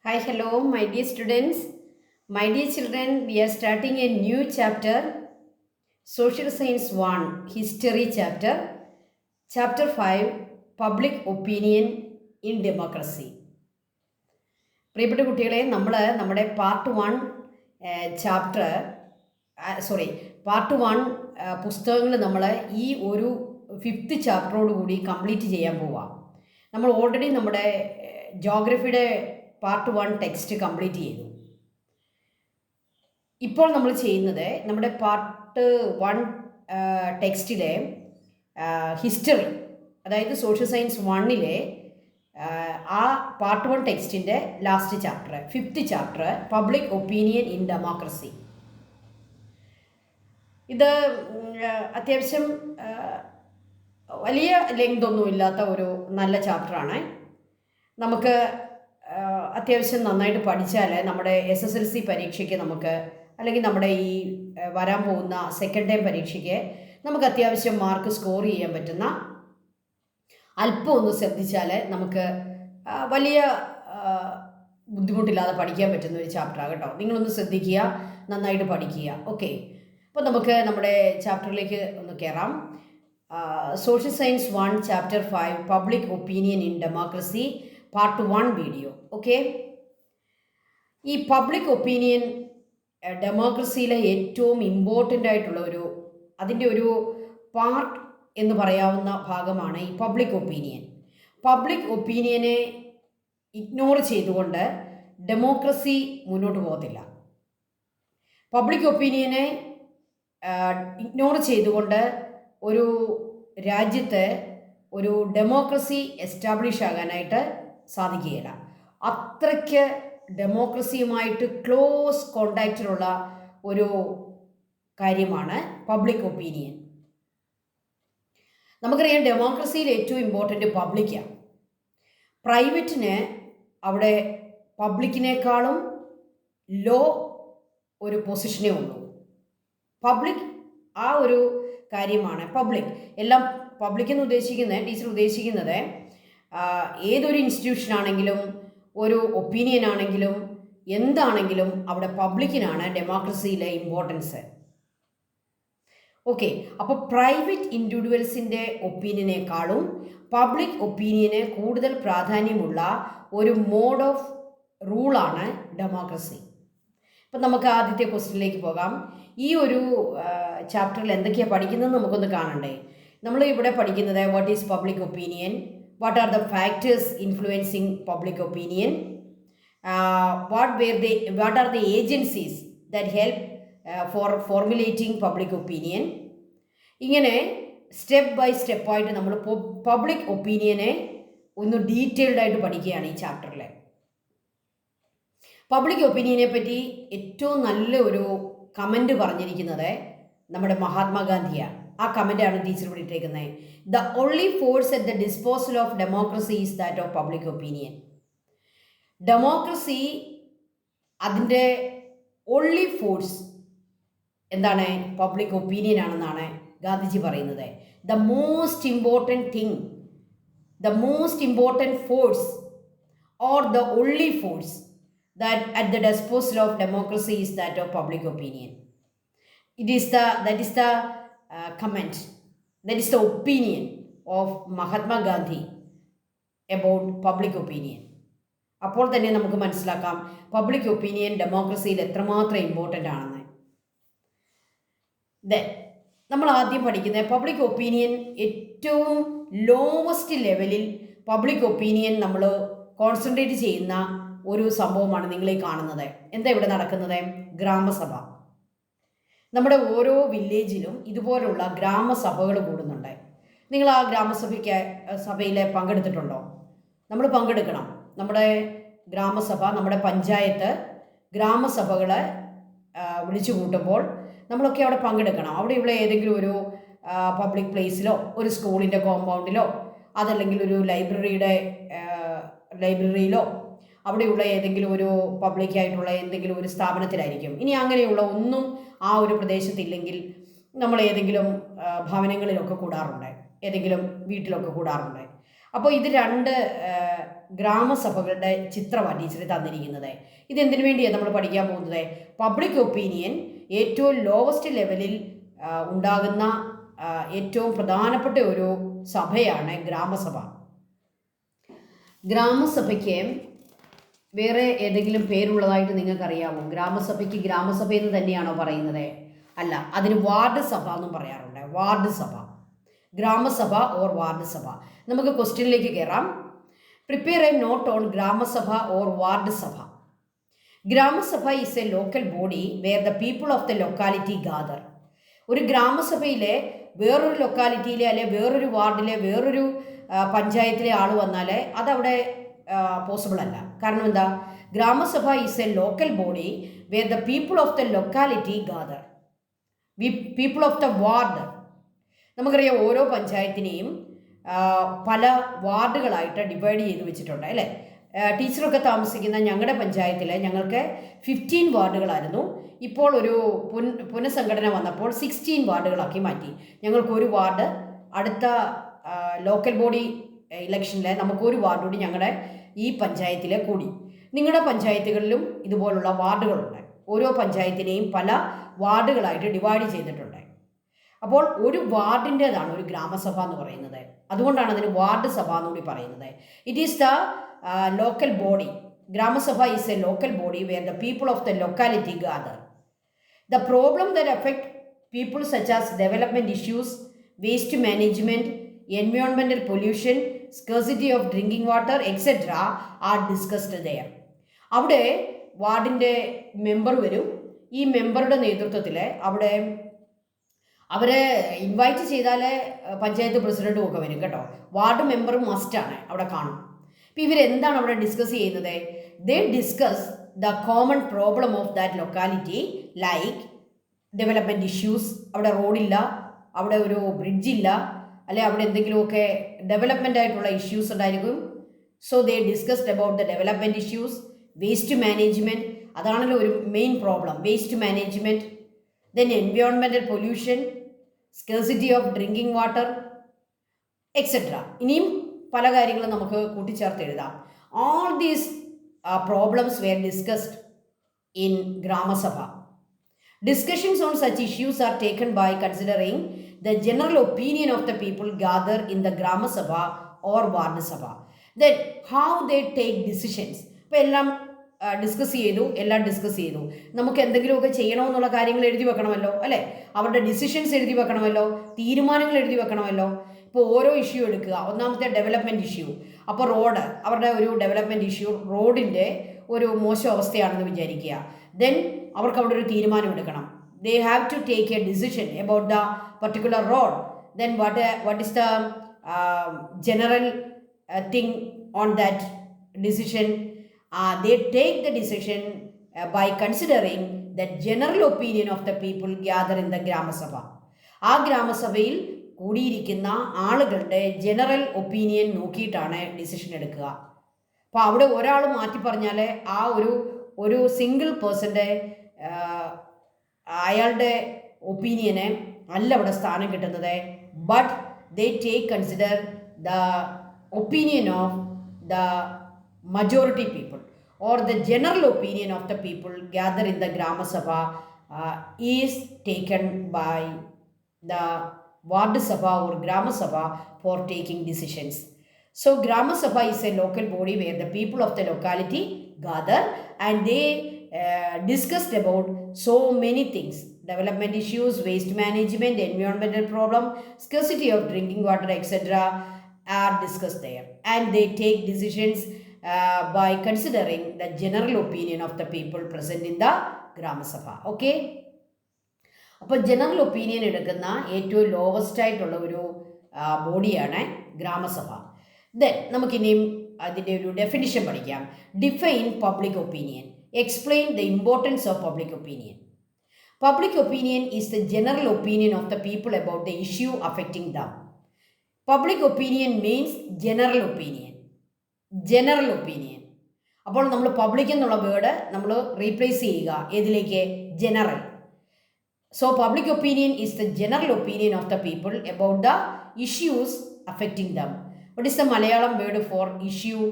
Hi, hello, my dear students. My dear children, we are starting a new chapter, Social Science 1, History chapter, Chapter 5, Public Opinion in Democracy. പ്രിയപ്പെട്ട കുട്ടികളെ, നമ്മുടെ part one പുസ്തകങ്ങൾ നമ്മൾ ഈ ഒരു 5th ചാപ്റ്ററോട് കൂടി complete ചെയ്യാൻ പോവാം. നമ്മൾ ഓൾറെഡി നമ്മുടെ ജോഗ്രഫിയുടെ പാർട്ട് 1 ടെക്സ്റ്റ് കംപ്ലീറ്റ് ചെയ്തു. ഇപ്പോൾ നമ്മൾ ചെയ്യുന്നത് നമ്മുടെ പാർട്ട് 1 ടെക്സ്റ്റിലെ ഹിസ്റ്ററി, അതായത് സോഷ്യൽ സയൻസ് 1-ലെ ആ പാർട്ട് 1 ടെക്സ്റ്റിൻ്റെ last chapter, 5th chapter, public opinion in democracy. ഇത് അത്യാവശ്യം വലിയ ലെങ്ത് ഒന്നുമില്ലാത്ത ഒരു നല്ല ചാപ്റ്ററാണ്. നമുക്ക് അത്യാവശ്യം നന്നായിട്ട് പഠിച്ചാൽ നമ്മുടെ SSLC പരീക്ഷയ്ക്ക് നമുക്ക്, അല്ലെങ്കിൽ നമ്മുടെ ഈ വരാൻ പോകുന്ന സെക്കൻഡ് ടൈം പരീക്ഷയ്ക്ക് നമുക്ക് അത്യാവശ്യം മാർക്ക് സ്കോർ ചെയ്യാൻ പറ്റുന്ന, അല്പം ഒന്ന് ശ്രദ്ധിച്ചാൽ നമുക്ക് വലിയ ബുദ്ധിമുട്ടില്ലാതെ പഠിക്കാൻ പറ്റുന്ന ഒരു ചാപ്റ്ററാണ് കേട്ടോ. നിങ്ങളൊന്ന് ശ്രദ്ധിക്കുക, നന്നായിട്ട് പഠിക്കുക. ഓക്കെ, അപ്പോൾ നമുക്ക് നമ്മുടെ ചാപ്റ്ററിലേക്ക് ഒന്ന് കയറാം. Social science 1 chapter 5 public opinion in democracy part 1 video. Okay, ഈ പബ്ലിക് ഒപ്പീനിയൻ ഡെമോക്രസിയിലെ ഏറ്റവും ഇമ്പോർട്ടൻ്റ് ആയിട്ടുള്ള അതിൻ്റെ ഒരു പാർട്ട് എന്ന് പറയാവുന്ന ഭാഗമാണ് ഈ പബ്ലിക് ഒപ്പീനിയൻ. പബ്ലിക് ഒപ്പീനിയനെ ഇഗ്നോർ ചെയ്തുകൊണ്ട് ഡെമോക്രസി മുന്നോട്ട് പോകത്തില്ല. പബ്ലിക് ഒപ്പീനിയനെ ഇഗ്നോർ ചെയ്തുകൊണ്ട് ഒരു രാജ്യത്ത് ഒരു ഡെമോക്രസി എസ്റ്റാബ്ലിഷ് ആകാനായിട്ട് സാധിക്കുകയില്ല. അത്രയ്ക്ക് ഡെമോക്രസിയുമായിട്ട് ക്ലോസ് കോണ്ടാക്റ്റിലുള്ള ഒരു കാര്യമാണ് പബ്ലിക് ഒപ്പീനിയൻ. നമുക്കറിയാം, ഡെമോക്രസിയിൽ ഏറ്റവും ഇമ്പോർട്ടൻ്റ് പബ്ലിക്കാണ്. പ്രൈവറ്റിന് അവിടെ പബ്ലിക്കിനേക്കാളും ലോ ഒരു പൊസിഷനേ ഉള്ളൂ. പബ്ലിക് ആ ഒരു കാര്യമാണ് പബ്ലിക്. എല്ലാം പബ്ലിക് എന്ന് ഉദ്ദേശിക്കുന്നത്, ടീച്ചർ ഉദ്ദേശിക്കുന്നത് ഏതൊരു ഇൻസ്റ്റിറ്റ്യൂഷൻ ആണെങ്കിലും ഒരു ഒപ്പീനിയൻ ആണെങ്കിലും എന്താണെങ്കിലും അവിടെ പബ്ലിക്കിനാണ് ഡെമോക്രസിയിലെ ഇമ്പോർട്ടൻസ്. ഓക്കെ, അപ്പോൾ പ്രൈവറ്റ് ഇൻഡിവിജ്വൽസിൻ്റെ ഒപ്പീനിയനേക്കാളും പബ്ലിക് ഒപ്പീനിയന് കൂടുതൽ പ്രാധാന്യമുള്ള ഒരു മോഡ് ഓഫ് റൂളാണ് ഡെമോക്രസി. അപ്പം നമുക്ക് ആദ്യത്തെ ക്വസ്റ്റ്യനിലേക്ക് പോകാം. ഈ ഒരു ചാപ്റ്ററിൽ എന്തൊക്കെയാണ് പഠിക്കുന്നത് നമുക്കൊന്ന് കാണണ്ടേ. നമ്മൾ ഇവിടെ പഠിക്കുന്നത് what is public opinion, what are the factors influencing public opinion, what are the agencies that help four formulating public opinion. ഇങ്ങനെ സ്റ്റെപ്പ് ബൈ സ്റ്റെപ്പായിട്ട് നമ്മൾ പബ്ലിക് ഒപ്പീനിയനെ ഒന്ന് ഡീറ്റെയിൽഡ് ആയിട്ട് പഠിക്കുകയാണ് ഈ ചാപ്റ്ററിൽ. പബ്ലിക് ഒപ്പീനിയനെ പറ്റി ഏറ്റവും നല്ല ഒരു കമൻറ്റ് പറഞ്ഞിരിക്കുന്നത് നമ്മുടെ മഹാത്മാഗാന്ധിയാണ്. ആ കമൻ്റാണ് ടീച്ചർ ഇവിടെ ഇട്ടേക്കുന്നത്. The only force at the disposal of democracy is that of public opinion. Democracy അതിൻ്റെ ഓൺലി ഫോഴ്സ് എന്താണ്? പബ്ലിക് ഒപ്പീനിയൻ ആണെന്നാണ് ഗാന്ധിജി പറയുന്നത്. The most important thing, the most important force or the only force that at the disposal of democracy is that of public opinion. That is the comment, that is the opinion of Mahatma Gandhi about public opinion. അപ്പോൾ തന്നെ നമുക്ക് മനസ്സിലാക്കാം public opinion ഡെമോക്രസിയിൽ എത്രമാത്രം important ആണെന്ന്. നമ്മൾ ആദ്യം പഠിക്കുന്ന public opinion, ഏറ്റവും ലോവസ്റ്റ് ലെവലിൽ പബ്ലിക് ഒപ്പീനിയൻ നമ്മൾ കോൺസെൻട്രേറ്റ് ചെയ്യുന്ന ഒരു സംഭവമാണ് നിങ്ങളീ കാണുന്നത്. എന്താ ഇവിടെ നടക്കുന്നത്? ഗ്രാമസഭ. നമ്മുടെ ഓരോ വില്ലേജിലും ഇതുപോലുള്ള ഗ്രാമസഭകൾ കൂടുന്നുണ്ട്. നിങ്ങൾ ആ സഭയിൽ പങ്കെടുത്തിട്ടുണ്ടോ? നമ്മൾ പങ്കെടുക്കണം. നമ്മുടെ ഗ്രാമസഭ, നമ്മുടെ പഞ്ചായത്ത് ഗ്രാമസഭകളെ വിളിച്ചു കൂട്ടുമ്പോൾ നമ്മളൊക്കെ അവിടെ പങ്കെടുക്കണം. അവിടെയുള്ള ഏതെങ്കിലും ഒരു പബ്ലിക് പ്ലേസിലോ ഒരു സ്കൂളിൻ്റെ കോമ്പൗണ്ടിലോ അതല്ലെങ്കിൽ ഒരു ലൈബ്രറിയിലോ അവിടെയുള്ള ഏതെങ്കിലും ഒരു പബ്ലിക്കായിട്ടുള്ള എന്തെങ്കിലും ഒരു സ്ഥാപനത്തിലായിരിക്കും. ഇനി അങ്ങനെയുള്ള ഒന്നും ആ ഒരു പ്രദേശത്തില്ലെങ്കിൽ നമ്മൾ ഏതെങ്കിലും ഭവനങ്ങളിലൊക്കെ കൂടാറുണ്ട്, ഏതെങ്കിലും വീട്ടിലൊക്കെ കൂടാറുണ്ട്. അപ്പോൾ ഇത് രണ്ട് ഗ്രാമസഭകളുടെ ചിത്രമാണ് ടീച്ചർ തന്നിരിക്കുന്നത്. ഇതെന്തിനു വേണ്ടിയാണ് നമ്മൾ പഠിക്കാൻ പോകുന്നത്? പബ്ലിക് ഒപ്പീനിയൻ ഏറ്റവും ലോവസ്റ്റ് ലെവലിൽ ഉണ്ടാകുന്ന ഏറ്റവും പ്രധാനപ്പെട്ട ഒരു സഭയാണ് ഗ്രാമസഭ. ഗ്രാമസഭയ്ക്ക് വേറെ ഏതെങ്കിലും പേരുള്ളതായിട്ട് നിങ്ങൾക്കറിയാമോ? ഗ്രാമസഭയ്ക്ക് ഗ്രാമസഭ എന്ന് തന്നെയാണോ പറയുന്നത്? അല്ല, അതിന് വാർഡ് സഭ എന്നും പറയാറുണ്ട്. Ward sabha, grama sabha or ward സഭ. നമുക്ക് ക്വസ്റ്റ്യനിലേക്ക് കയറാം. Prepare a note on gramasabha or ward sabha. Gramasabha is a local body where the people of the locality gather. ഒരു ഗ്രാമസഭയിലെ വേറൊരു ലൊക്കാലിറ്റിയിലെ അല്ലെ വേറൊരു വാർഡിലെ വേറൊരു പഞ്ചായത്തിലെ ആൾ വന്നാൽ അതവിടെ പോസിബിൾ അല്ല. കാരണം എന്താ? Gramasabha is a local body where the people of the locality gather. People of the ward, നമുക്കറിയാം ഓരോ പഞ്ചായത്തിനെയും പല വാർഡുകളായിട്ട് ഡിവൈഡ് ചെയ്ത് വെച്ചിട്ടുണ്ട് അല്ലേ? ടീച്ചറൊക്കെ താമസിക്കുന്ന ഞങ്ങളുടെ പഞ്ചായത്തിൽ ഞങ്ങൾക്ക് 15 വാർഡുകളായിരുന്നു. ഇപ്പോൾ ഒരു പുനഃസംഘടന വന്നപ്പോൾ 16 വാർഡുകളാക്കി മാറ്റി. ഞങ്ങൾക്കൊരു വാർഡ് അടുത്ത ലോക്കൽ ബോഡി ഇലക്ഷനിൽ നമുക്കൊരു വാർഡ് കൂടി ഞങ്ങളുടെ ഈ പഞ്ചായത്തിൽ കൂടി. നിങ്ങളുടെ പഞ്ചായത്തുകളിലും ഇതുപോലുള്ള വാർഡുകളുണ്ട്. ഓരോ പഞ്ചായത്തിനെയും പല വാർഡുകളായിട്ട് ഡിവൈഡ് ചെയ്തിട്ടുണ്ട്. അപ്പോൾ ഒരു വാർഡിൻ്റേതാണ് ഒരു ഗ്രാമസഭ എന്ന് പറയുന്നത്. അതുകൊണ്ടാണ് അതിന് വാർഡ് സഭ എന്നുകൂടി പറയുന്നത്. It is the local body. ഗ്രാമസഭ is a local body where the people of the locality gather. The problem that affect people such as development issues, waste management, environmental pollution, scarcity of drinking water, etc. are discussed there. അവിടെ വാർഡിൻ്റെ member വരും. ഈ മെമ്പറുടെ നേതൃത്വത്തിൽ അവിടെ അവരെ invite ചെയ്താലേ പഞ്ചായത്ത് പ്രസിഡൻറ്റും ഒക്കെ വരും കേട്ടോ. വാർഡ് മെമ്പർ മസ്റ്റാണ്, അവിടെ കാണും. അപ്പോൾ ഇവരെന്താണ് അവിടെ ഡിസ്കസ് ചെയ്യുന്നത്? They discuss the common problem of that locality, like development issues. അവിടെ റോഡില്ല, അവിടെ ഒരു ബ്രിഡ്ജില്ല, അല്ലെ അവിടെ എന്തെങ്കിലുമൊക്കെ ഡെവലപ്മെൻ്റ് ആയിട്ടുള്ള ഇഷ്യൂസ് ഉണ്ടായിരിക്കും. So they discussed about the development issues. Waste management, അതാണല്ലോ ഒരു main problem, waste management. Then environmental pollution, scarcity of drinking water, etcetera. ഇനിയും പല കാര്യങ്ങളും നമുക്ക് കൂട്ടിച്ചേർത്ത് എഴുതാം. All these problems were discussed in Gram Sabha. Discussions on such issues are taken by considering the general opinion of the people gathered in the Grama Sabha or Varna Sabha. Then how they take decisions. ഇപ്പോൾ എല്ലാം discuss ചെയ്തു. നമുക്ക് എന്തെങ്കിലുമൊക്കെ ചെയ്യണമെന്നുള്ള കാര്യങ്ങൾ എഴുതി വെക്കണമല്ലോ അല്ലേ? അവരുടെ ഡിസിഷൻസ് എഴുതി വെക്കണമല്ലോ, തീരുമാനങ്ങൾ എഴുതി വെക്കണമല്ലോ. ഇപ്പോൾ ഓരോ ഇഷ്യൂ എടുക്കുക. ഒന്നാമത്തെ ഡെവലപ്മെൻറ്റ് ഇഷ്യൂ. അപ്പോൾ റോഡ്, അവരുടെ ഒരു ഡെവലപ്മെൻറ്റ് ഇഷ്യൂ, റോഡിൻ്റെ ഒരു മോശം അവസ്ഥയാണെന്ന് വിചാരിക്കുക. ദെൻ അവർക്ക് അവിടെ ഒരു തീരുമാനം എടുക്കണം. They have to take a decision about the particular road. Then what is the general thing on that decision. They take the decision by considering the general opinion of the people gathered in the ഗ്രാമസഭ. ആ ഗ്രാമസഭയിൽ കൂടിയിരിക്കുന്ന ആളുകളുടെ general opinion നോക്കിയിട്ടാണ് decision എടുക്കുക. അപ്പോൾ അവിടെ ഒരാൾ മാറ്റി പറഞ്ഞാൽ ആ ഒരു സിംഗിൾ പേഴ്സൻ്റെ അയാളുടെ ഒപ്പീനിയന് അല്ല അവിടെ സ്ഥാനം കിട്ടുന്നത്. But they take consider the opinion of the majority people or the general opinion of the people gathered in the Grama Sabha is taken by the Ward Sabha or Grama Sabha for taking decisions. So Grama Sabha is a local body where the people of the locality gather and they discussed about so many things: development issues, waste management, environmental problem, scarcity of drinking water, etc. are discussed there, and they take decisions by considering the general opinion of the people present in the Grama Sabha. Okay? അപ്പോൾ general opinion എടുക്കുന്ന ഏറ്റവും lowest ആയിട്ടുള്ള ഒരു ബോഡിയാണ് ഗ്രാമസഭ. Then നമുക്കിനിയും അതിൻ്റെ ഒരു definition പഠിക്കാം. Define public opinion. Explain the importance of public opinion. Public opinion is the general opinion of the people about the issue affecting them. Public opinion means general opinion. General opinion. അപ്പോൾ നമ്മൾ public എന്നുള്ള word നമ്മൾ replace ചെയ്യുക ഏതിലേക്ക്? General. So public opinion is the general opinion of the people about the issues affecting them. What is the Malayalam word for issue?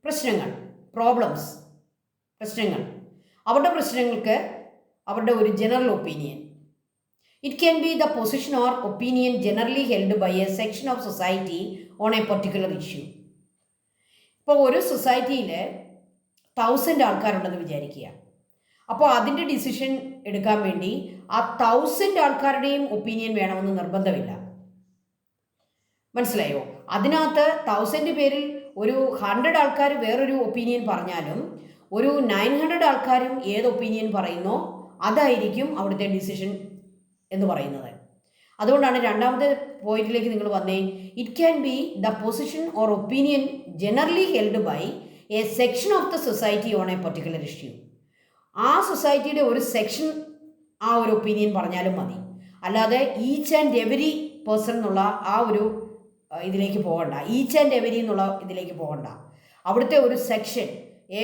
പ്രശ്നങ്ങൾ, problems, പ്രശ്നങ്ങൾ. അവരുടെ പ്രശ്നങ്ങൾക്ക് അവരുടെ ഒരു general opinion. It can be the position or opinion generally held by a section of society on a particular issue. ഇപ്പോൾ ഒരു സൊസൈറ്റിയിൽ 1000 ആൾക്കാരുണ്ടെന്ന് വിചാരിക്കുക. അപ്പോൾ അതിൻ്റെ ഡിസിഷൻ എടുക്കാൻ വേണ്ടി ആ 1000 ആൾക്കാരുടെയും ഒപ്പീനിയൻ വേണമെന്ന് നിർബന്ധമില്ല. മനസ്സിലായോ? അതിനകത്ത് 1000 പേരിൽ ഒരു 100 ആൾക്കാർ വേറൊരു ഒപ്പീനിയൻ പറഞ്ഞാലും ഒരു 900 ആൾക്കാരും ഏത് ഒപ്പീനിയൻ പറയുന്നോ അതായിരിക്കും അവിടുത്തെ ഡിസിഷൻ എന്ന് പറയുന്നത്. അതുകൊണ്ടാണ് രണ്ടാമത്തെ പോയിന്റിലേക്ക് നിങ്ങൾ വന്നേ. It can be the position or opinion generally held by a section of the society on a particular issue. ആ സൊസൈറ്റിയുടെ ഒരു സെക്ഷൻ ആ ഒരു ഒപ്പീനിയൻ പറഞ്ഞാലും മതി. അല്ലാതെ ഈച്ച് ആൻഡ് എവരി പേഴ്സൺ എന്നുള്ള ആ ഒരു ഇതിലേക്ക് പോകണ്ട, ഈച്ച് ആൻഡ് എവരി എന്നുള്ള ഇതിലേക്ക് പോകണ്ട. അവിടുത്തെ ഒരു section, A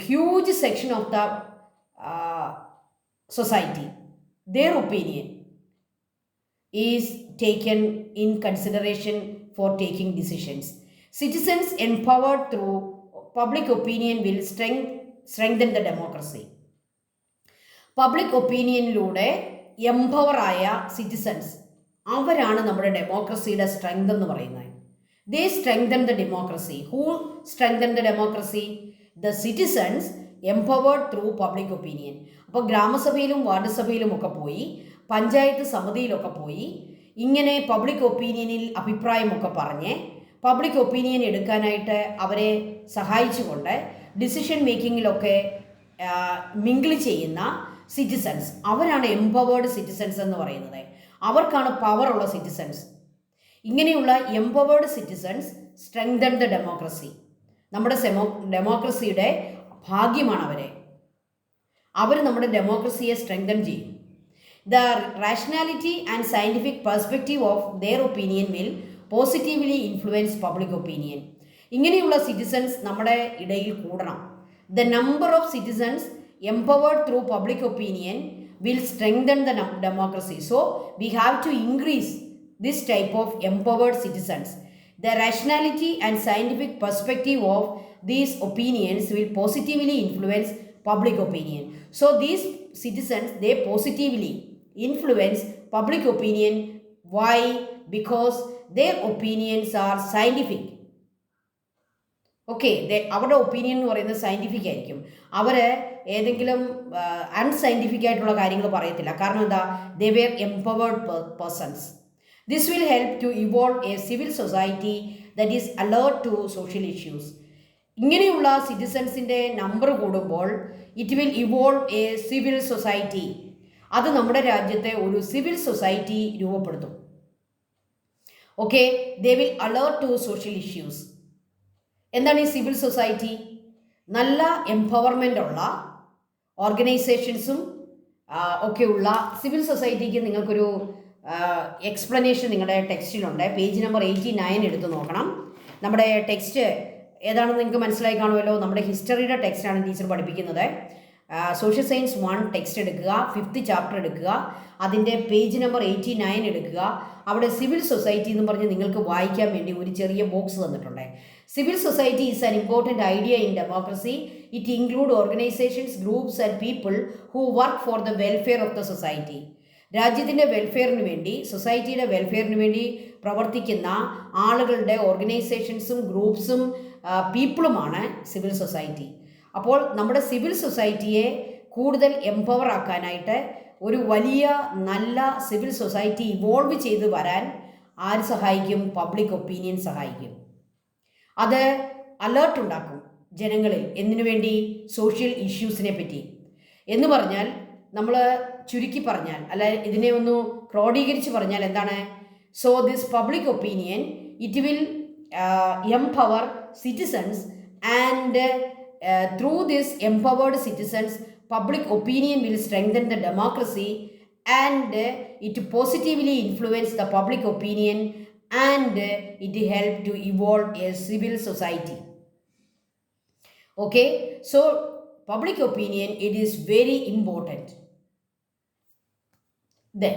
huge section of the society, their opinion is taken in consideration for taking decisions. Citizens empowered through public opinion will strengthen the democracy. Public ഒപ്പീനിയനിലൂടെ എംപവറായ സിറ്റിസൺസ്, അവരാണ് നമ്മുടെ ഡെമോക്രസിയുടെ സ്ട്രെങ്ത് എന്ന് പറയുന്നത്. They strengthen the democracy. Who strengthen the democracy? The citizens empowered through public opinion. അപ്പോൾ ഗ്രാമസഭയിലും ward സഭയിലും ഒക്കെ പോയി, പഞ്ചായത്ത് സമിതിയിലൊക്കെ പോയി, ഇങ്ങനെ പബ്ലിക് ഒപ്പീനിയനിൽ അഭിപ്രായമൊക്കെ പറഞ്ഞ് പബ്ലിക് ഒപ്പീനിയൻ എടുക്കാനായിട്ട് അവരെ സഹായിച്ചുകൊണ്ട് ഡിസിഷൻ മേക്കിങ്ങിലൊക്കെ മിങ്കിൾ ചെയ്യുന്ന സിറ്റിസൺസ്, അവരാണ് എംപവേർഡ് സിറ്റിസൺസ് എന്ന് പറയുന്നത്. അവർക്കാണ് പവറുള്ള സിറ്റിസൺസ്. ഇങ്ങനെയുള്ള empowered citizens strengthen the democracy. നമ്മുടെ ഡെമോക്രസിയുടെ ഭാഗ്യമാണ് അവർ നമ്മുടെ ഡെമോക്രസിയെ സ്ട്രെങ്തൻ ചെയ്യും. The rationality and scientific perspective of their opinion will positively influence public opinion. ഇങ്ങനെയുള്ള സിറ്റിസൺസ് നമ്മുടെ ഇടയിൽ കൂടണം. The number of citizens empowered through public opinion will strengthen the democracy. So we have to increase this type of empowered citizens. The rationality and scientific perspective of these opinions will positively influence public opinion. So these citizens, they positively influence public opinion. Why? Because their opinions are scientific. Okay, അവരുടെ opinion എന്ന് പറയുന്നത് scientific ആയിരിക്കും. അവർ ഏതെങ്കിലും unscientific ആയിട്ടുള്ള കാര്യങ്ങൾ പറയത്തില്ല. കാരണം എന്താ? They were empowered persons. This will help to evolve a civil society that is alert to social issues. ഇങ്ങനെയുള്ള സിറ്റിസൺസിൻ്റെ നമ്പർ കൂടുമ്പോൾ it will evolve a civil society. അത് നമ്മുടെ രാജ്യത്തെ ഒരു സിവിൽ സൊസൈറ്റി രൂപപ്പെടുത്തും. Okay, they will alert to social issues. എന്താണ് ഈ സിവിൽ സൊസൈറ്റി? നല്ല എംപവർമെൻ്റ് ഉള്ള ഓർഗനൈസേഷൻസും ഒക്കെയുള്ള സിവിൽ സൊസൈറ്റിക്ക് നിങ്ങൾക്കൊരു എക്സ്പ്ലനേഷൻ നിങ്ങളുടെ ടെക്സ്റ്റിലുണ്ട്. പേജ് നമ്പർ 89 എടുത്ത് നോക്കണം. നമ്മുടെ ടെക്സ്റ്റ് ഏതാണെന്ന് നിങ്ങൾക്ക് മനസ്സിലായി കാണുമല്ലോ. നമ്മുടെ ഹിസ്റ്ററിയുടെ ടെക്സ്റ്റാണ് ടീച്ചർ പഠിപ്പിക്കുന്നത്. സോഷ്യൽ സയൻസ് 1 ടെക്സ്റ്റ് എടുക്കുക, 5th ചാപ്റ്റർ എടുക്കുക, അതിൻ്റെ പേജ് നമ്പർ 89 എടുക്കുക. അവിടെ സിവിൽ സൊസൈറ്റി എന്ന് പറഞ്ഞ് നിങ്ങൾക്ക് വായിക്കാൻ വേണ്ടി ഒരു ചെറിയ ബോക്സ് തന്നിട്ടുണ്ട്. Civil society is an important idea in democracy. It include organisations, groups and people who work for the welfare of the society. രാജ്യത്തിൻ്റെ വെൽഫെയറിന് വേണ്ടി, സൊസൈറ്റിയുടെ വെൽഫെയറിന് വേണ്ടി പ്രവർത്തിക്കുന്ന ആളുകളുടെ ഓർഗനൈസേഷൻസും ഗ്രൂപ്പ്സും പീപ്പിളുമാണ് സിവിൽ സൊസൈറ്റി. അപ്പോൾ നമ്മുടെ സിവിൽ സൊസൈറ്റിയെ കൂടുതൽ എംപവർ ആക്കാനായിട്ട് ഒരു വലിയ നല്ല സിവിൽ സൊസൈറ്റി ഇവോൾവ് ചെയ്ത് വരാൻ ആര് സഹായിക്കും? പബ്ലിക് ഒപ്പീനിയൻ സഹായിക്കും. അത് അലേർട്ട് ഉണ്ടാക്കും ജനങ്ങളിൽ. എന്തിനു വേണ്ടി? സോഷ്യൽ ഇഷ്യൂസിനെ പറ്റി. എന്ന് പറഞ്ഞാൽ നമ്മൾ ചുരുക്കി പറഞ്ഞാൽ, അല്ല ഇതിനെ ഒന്ന് ക്രോഡീകരിച്ച് പറഞ്ഞാൽ എന്താണ്? So this public opinion it will empower citizens and through this empowered citizens public opinion will strengthen the democracy and it positively influence the public opinion and it help to evolve a civil society. Okay, so public opinion, it is very important. Then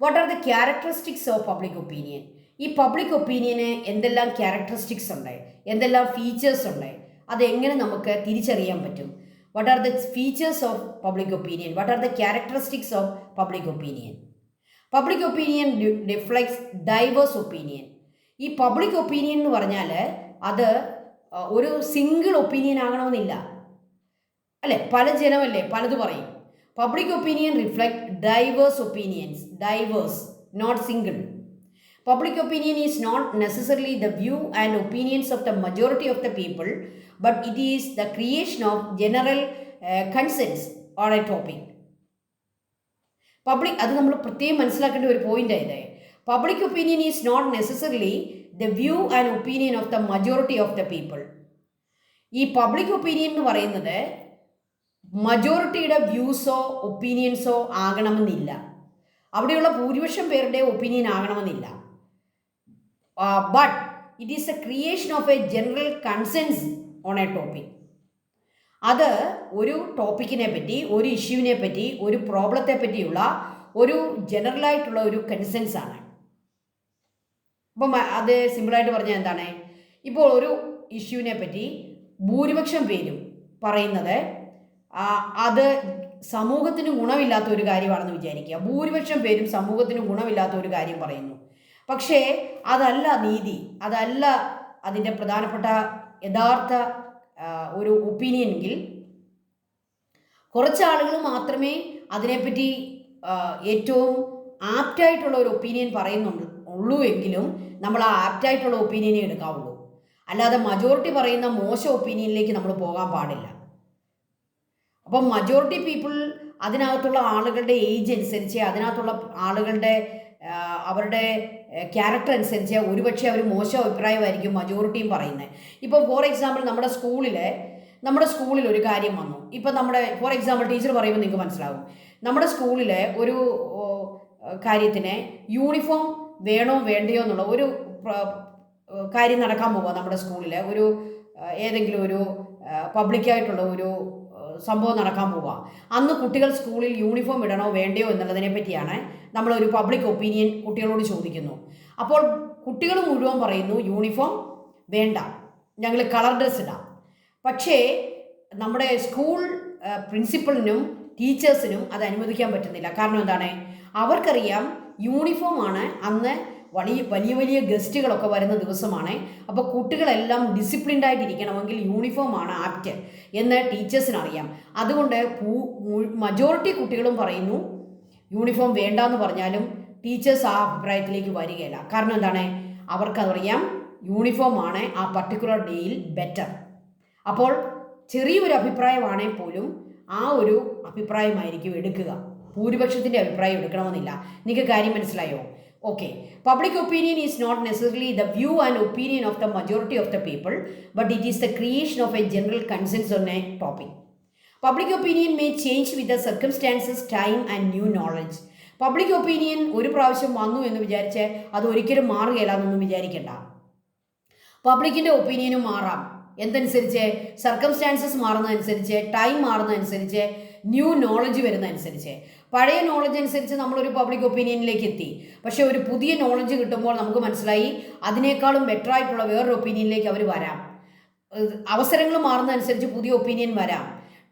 what are the characteristics of public opinion? ഈ public ഒപ്പീനിയന് എന്തെല്ലാം characteristics ഉണ്ട്, എന്തെല്ലാം features ഉണ്ട്, അതെങ്ങനെ നമുക്ക് തിരിച്ചറിയാൻ പറ്റും? What are the features of public opinion? What are the characteristics of public opinion? Public opinion reflects diverse opinion. ഈ പബ്ലിക് ഒപ്പീനിയൻ എന്ന് പറഞ്ഞാൽ അത് ഒരു സിംഗിൾ ഒപ്പീനിയൻ ആകണമെന്നില്ല, അല്ലേ? പല ജനമല്ലേ, പലത് പറയും. Public opinion reflect diverse opinions, diverse, not single. Public opinion is not necessarily the view and opinions of the majority of the people, but it is the creation of general consensus on a topic. Public, അത് നമ്മൾ പ്രത്യേകം മനസ്സിലാക്കേണ്ട ഒരു point ആയത്. Public opinion is not necessarily the view and opinion of the majority of the people. ഈ public opinion എന്ന് പറയുന്നത് മജോറിറ്റിയുടെ വ്യൂസോ ഒപ്പീനിയൻസോ ആകണമെന്നില്ല, അവിടെയുള്ള ഭൂരിപക്ഷം പേരുടെ ഒപ്പീനിയൻ ആകണമെന്നില്ല. But it is a creation of a general consensus on a topic. അത് ഒരു ടോപ്പിക്കിനെ പറ്റി, ഒരു ഇഷ്യൂവിനെ പറ്റി, ഒരു പ്രോബ്ലത്തെ പറ്റിയുള്ള ഒരു ജനറലായിട്ടുള്ള ഒരു കൺസെൻസ് ആണ്. അപ്പം അത് സിമ്പിളായിട്ട് പറഞ്ഞാൽ എന്താണ്? ഇപ്പോൾ ഒരു ഇഷ്യൂവിനെ പറ്റി ഭൂരിപക്ഷം പേരും പറയുന്നത് അത് സമൂഹത്തിന് ഗുണമില്ലാത്ത ഒരു കാര്യമാണെന്ന് വിചാരിക്കുക. ഭൂരിപക്ഷം പേരും സമൂഹത്തിന് ഗുണമില്ലാത്ത ഒരു കാര്യം പറയുന്നു. പക്ഷേ അതല്ല നീതി, അതല്ല അതിൻ്റെ പ്രധാനപ്പെട്ട യഥാർത്ഥ ഒരു ഒപ്പീനിയനെങ്കിൽ കുറച്ച് ആളുകൾ മാത്രമേ അതിനെപ്പറ്റി ഏറ്റവും ആപ്റ്റായിട്ടുള്ള ഒരു ഒപ്പീനിയൻ പറയുന്നുള്ളൂ എങ്കിലും നമ്മൾ ആ ആപ്റ്റായിട്ടുള്ള ഒപ്പീനിയനെ എടുക്കാവുള്ളൂ. അല്ലാതെ മജോറിറ്റി പറയുന്ന മോശം ഒപ്പീനിയനിലേക്ക് നമ്മൾ പോകാൻ പാടില്ല. അപ്പം മജോറിറ്റി പീപ്പിൾ അതിനകത്തുള്ള ആളുകളുടെ ഏജ് അനുസരിച്ച്, അതിനകത്തുള്ള ആളുകളുടെ അവരുടെ ക്യാരക്ടർ അനുസരിച്ച് ഒരുപക്ഷെ അവർ മോശം അഭിപ്രായമായിരിക്കും മജോറിറ്റിയും പറയുന്നത്. ഇപ്പോൾ ഫോർ എക്സാമ്പിൾ നമ്മുടെ സ്കൂളിൽ ഒരു കാര്യം വന്നു. ഇപ്പം ഫോർ എക്സാമ്പിൾ ടീച്ചർ പറയുമ്പോൾ നിങ്ങൾക്ക് മനസ്സിലാവും. നമ്മുടെ സ്കൂളിലെ ഒരു കാര്യത്തിന് യൂണിഫോം വേണോ വേണ്ടയോ എന്നുള്ള ഒരു കാര്യം നടക്കാൻ പോവുക. നമ്മുടെ സ്കൂളിൽ ഏതെങ്കിലും ഒരു പബ്ലിക്കായിട്ടുള്ള ഒരു സംഭവം നടക്കാൻ പോവുക. അന്ന് കുട്ടികൾ സ്കൂളിൽ യൂണിഫോം ഇടണോ വേണ്ടയോ എന്നുള്ളതിനെ പറ്റിയാണ് നമ്മളൊരു പബ്ലിക് ഒപ്പീനിയൻ കുട്ടികളോട് ചോദിക്കുന്നു. അപ്പോൾ കുട്ടികൾ മുഴുവൻ പറയുന്നു യൂണിഫോം വേണ്ട, ഞങ്ങൾ കളർ ഡ്രസ് ഇടാം. പക്ഷേ നമ്മുടെ സ്കൂൾ പ്രിൻസിപ്പളിനും ടീച്ചേഴ്സിനും അത് അനുവദിക്കാൻ പറ്റുന്നില്ല. കാരണം എന്താണ്? അവർക്കറിയാം യൂണിഫോമാണ് അന്ന് വലിയ വലിയ ഗസ്റ്റുകളൊക്കെ വരുന്ന ദിവസമാണ്. അപ്പോൾ കുട്ടികളെല്ലാം ഡിസിപ്ലിൻഡ് ആയിട്ടിരിക്കണമെങ്കിൽ യൂണിഫോമാണ് ആപ്റ്റ് എന്ന് ടീച്ചേഴ്സിനറിയാം. അതുകൊണ്ട് മജോറിറ്റി കുട്ടികളും പറയുന്നു യൂണിഫോം വേണ്ടെന്ന് പറഞ്ഞാലും ടീച്ചേഴ്സ് ആ അഭിപ്രായത്തിലേക്ക് വരികയില്ല. കാരണം എന്താണ്? അവർക്കറിയാം യൂണിഫോമാണ് ആ പർട്ടിക്കുലർ ഡേയിൽ ബെറ്റർ. അപ്പോൾ ചെറിയൊരു അഭിപ്രായമാണെങ്കിൽ പോലും ആ ഒരു അഭിപ്രായമായിരിക്കും എടുക്കുക. ഭൂരിപക്ഷത്തിൻ്റെ അഭിപ്രായം എടുക്കണമെന്നില്ല. നിങ്ങൾക്ക് കാര്യം മനസ്സിലായോ? Okay, public opinion is not necessarily the view and opinion of the majority of the people, but it is the creation of a general consensus on a topic. Public opinion may change with the circumstances, time and new knowledge. Public opinion ഒരു പ്രാവശ്യം വന്നു എന്ന് വിചാരിച്ച് അത് ഒരിക്കലും മാറുകയില്ല എന്നൊന്നും വിചാരിക്കേണ്ട. പബ്ലിക്കിൻ്റെ ഒപ്പീനിയനും മാറാം. എന്തനുസരിച്ച്? സർക്കംസ്റ്റാൻസസ് മാറുന്നതനുസരിച്ച്, ടൈം മാറുന്നതനുസരിച്ച്, ന്യൂ നോളജ് വരുന്നതനുസരിച്ച്. പഴയ നോളജ് അനുസരിച്ച് നമ്മളൊരു പബ്ലിക് ഒപ്പീനിയനിലേക്ക് എത്തി. പക്ഷേ ഒരു പുതിയ നോളജ് കിട്ടുമ്പോൾ നമുക്ക് മനസ്സിലായി അതിനേക്കാളും ബെറ്റർ ആയിട്ടുള്ള വേറൊരു ഒപ്പീനിയനിലേക്ക് അവർ വരാം. അവസരങ്ങൾ മാറുന്നതനുസരിച്ച് പുതിയ ഒപ്പീനിയൻ വരാം.